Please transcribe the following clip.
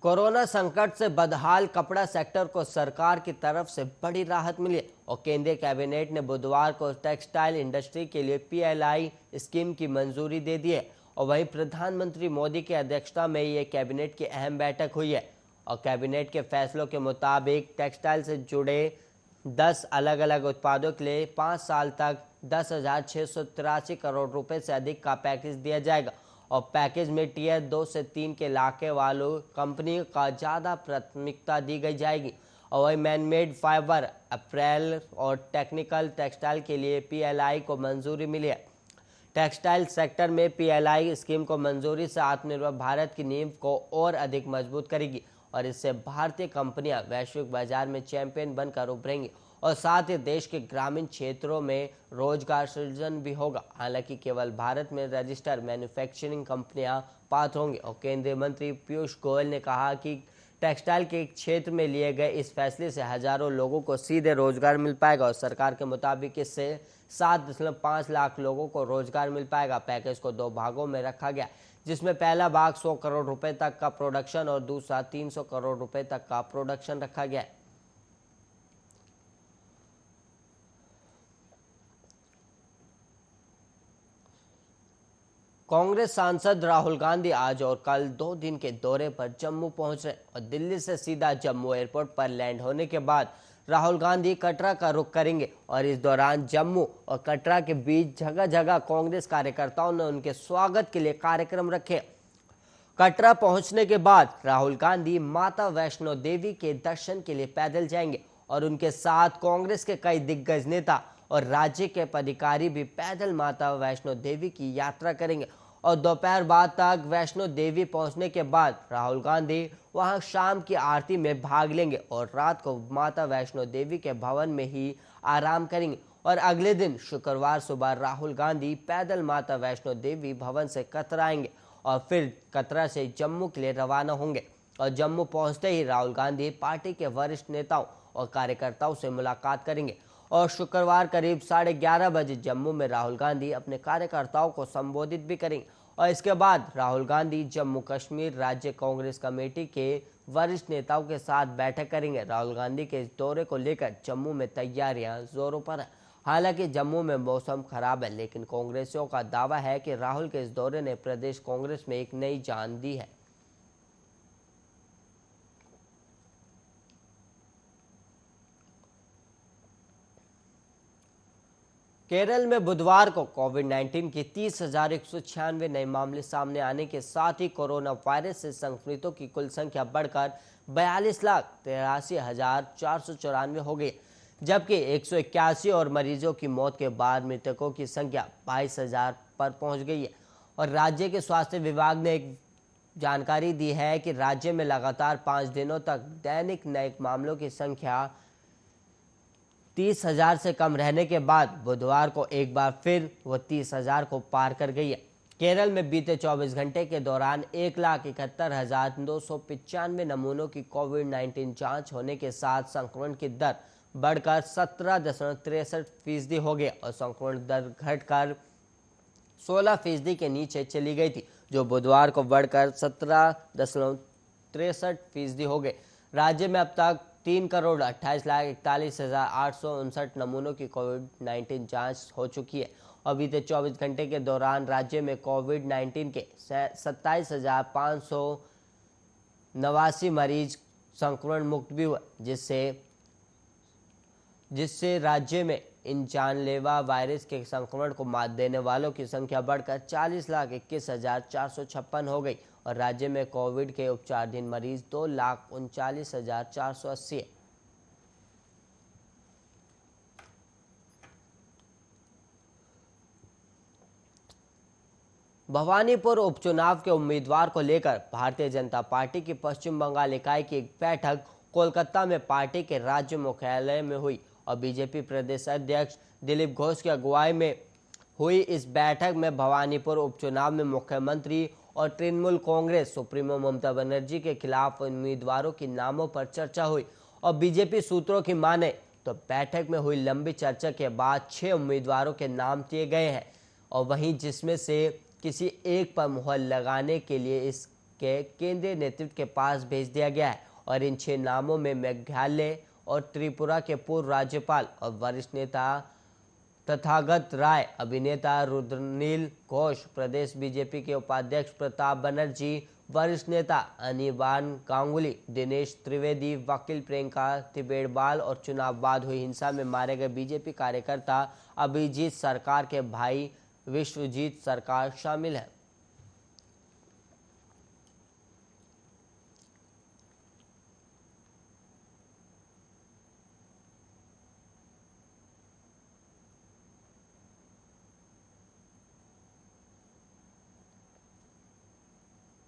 Corona संकट से बदहाल कपड़ा सेक्टर को सरकार की तरफ से बड़ी राहत मिली है और केंद्रीय कैबिनेट ने बुधवार को टेक्सटाइल इंडस्ट्री के लिए पीएलआई स्कीम की मंजूरी दे दी है। और वहीं प्रधानमंत्री मोदी की अध्यक्षता में ये कैबिनेट की अहम बैठक हुई है और कैबिनेट के फैसलों के मुताबिक टेक्सटाइल से जुड़े 10 अलग अलग उत्पादों के लिए 5 साल तक 10,683 करोड़ रुपए से अधिक का पैकेज दिया जाएगा और पैकेज में टीयर 2 से 3 के इलाके वालों कंपनियों का ज़्यादा प्राथमिकता दी गई जाएगी। और वही मैनमेड फाइबर, अप्रैल और टेक्निकल टेक्सटाइल के लिए पीएलआई को मंजूरी मिली है। टेक्सटाइल सेक्टर में पीएलआई स्कीम को मंजूरी से आत्मनिर्भर भारत की नींव को और अधिक मजबूत करेगी और इससे भारतीय कंपनियां वैश्विक बाजार में चैंपियन बनकर उभरेंगी और साथ ही देश के ग्रामीण क्षेत्रों में रोजगार सृजन भी होगा। हालांकि केवल भारत में रजिस्टर्ड मैन्युफैक्चरिंग कंपनियां पात्र होंगी और केंद्रीय मंत्री पीयूष गोयल ने कहा कि टेक्सटाइल के क्षेत्र में लिए गए इस फैसले से हजारों लोगों को सीधे रोजगार मिल पाएगा और सरकार के मुताबिक इससे 7.5 लाख लोगों को रोजगार मिल पाएगा। पैकेज को 2 भागों में रखा गया, जिसमें पहला भाग 100 करोड़ रुपए तक का प्रोडक्शन और दूसरा 300 करोड़ रुपए तक का प्रोडक्शन रखा गया है। कांग्रेस सांसद राहुल गांधी आज और कल 2 दिन के दौरे पर जम्मू पहुंच रहे और दिल्ली से सीधा जम्मू एयरपोर्ट पर लैंड होने के बाद राहुल गांधी कटरा का रुख करेंगे और इस दौरान जम्मू और कटरा के बीच जगह जगह कांग्रेस कार्यकर्ताओं ने उनके स्वागत के लिए कार्यक्रम रखे। कटरा पहुंचने के बाद राहुल गांधी माता वैष्णो देवी के दर्शन के लिए पैदल जाएंगे और उनके साथ कांग्रेस के कई दिग्गज नेता और राज्य के पदाधिकारी भी पैदल माता वैष्णो देवी की यात्रा करेंगे और दोपहर बाद तक वैष्णो देवी पहुंचने के बाद राहुल गांधी वहां शाम की आरती में भाग लेंगे और रात को माता वैष्णो देवी के भवन में ही आराम करेंगे और अगले दिन शुक्रवार सुबह राहुल गांधी पैदल माता वैष्णो देवी भवन से कटरा आएंगे और फिर कटरा से जम्मू के लिए रवाना होंगे और जम्मू पहुंचते ही राहुल गांधी पार्टी के वरिष्ठ नेताओं और कार्यकर्ताओं से मुलाकात करेंगे और शुक्रवार करीब 11:30 बजे जम्मू में राहुल गांधी अपने कार्यकर्ताओं को संबोधित भी करेंगे और इसके बाद राहुल गांधी जम्मू कश्मीर राज्य कांग्रेस कमेटी के वरिष्ठ नेताओं के साथ बैठक करेंगे। राहुल गांधी के इस दौरे को लेकर जम्मू में तैयारियां जोरों पर है। हालांकि जम्मू में मौसम खराब है, लेकिन कांग्रेसियों का दावा है कि राहुल के इस दौरे ने प्रदेश कांग्रेस में एक नई जान दी है। केरल में बुधवार को कोविड-19 के 30,196 नए मामले सामने आने के साथ ही कोरोना वायरस से संक्रमितों की कुल संख्या बढ़कर 42,83,494 हो गई, जबकि 181 और मरीजों की मौत के बाद मृतकों की संख्या 22,000 पर पहुंच गई है। और राज्य के स्वास्थ्य विभाग ने एक जानकारी दी है कि राज्य में लगातार 5 दिनों तक दैनिक नए मामलों की संख्या 30,000 से कम रहने के बाद बुधवार को एक बार फिर वो 30,000 को पार कर गई है। केरल में बीते 24 घंटे के दौरान 1,71,295 नमूनों की कोविड-19 जांच होने के साथ संक्रमण की दर बढ़कर 17.63% हो गई और संक्रमण दर घटकर 16% के नीचे चली गई थी, जो बुधवार को बढ़कर 17.63% हो गई। राज्य में अब तक 3,28,41,859 नमूनों की कोविड-19 जांच हो चुकी है और बीते 24 घंटे के दौरान राज्य में कोविड-19 के 27,589 मरीज संक्रमण मुक्त भी हुए, जिससे राज्य में इन जानलेवा वायरस के संक्रमण को मात देने वालों की संख्या बढ़कर 40,21,456 हो गई और राज्य में कोविड के उपचाराधीन मरीज 2,39,480 है। भवानीपुर उपचुनाव के उम्मीदवार को लेकर भारतीय जनता पार्टी की पश्चिम बंगाल इकाई की एक बैठक कोलकाता में पार्टी के राज्य मुख्यालय में हुई और बीजेपी प्रदेश अध्यक्ष दिलीप घोष की अगुवाई में हुई इस बैठक में भवानीपुर उपचुनाव में मुख्यमंत्री और तृणमूल कांग्रेस सुप्रीमो ममता बनर्जी के खिलाफ उम्मीदवारों के नामों पर चर्चा हुई और बीजेपी सूत्रों की माने तो बैठक में हुई लंबी चर्चा के बाद 6 उम्मीदवारों के नाम दिए गए हैं और वहीं जिसमें से किसी एक पर मुहर लगाने के लिए इस के केंद्रीय नेतृत्व के पास भेज दिया गया है और इन 6 नामों में मेघालय और त्रिपुरा के पूर्व राज्यपाल और वरिष्ठ नेता तथागत राय, अभिनेता रुद्रनील घोष, प्रदेश बीजेपी के उपाध्यक्ष प्रताप बनर्जी, वरिष्ठ नेता अनिबान गांगुली, दिनेश त्रिवेदी, वकील प्रियंका तिबेड़बाल और चुनाव बाद हुई हिंसा में मारे गए बीजेपी कार्यकर्ता अभिजीत सरकार के भाई विश्वजीत सरकार शामिल है।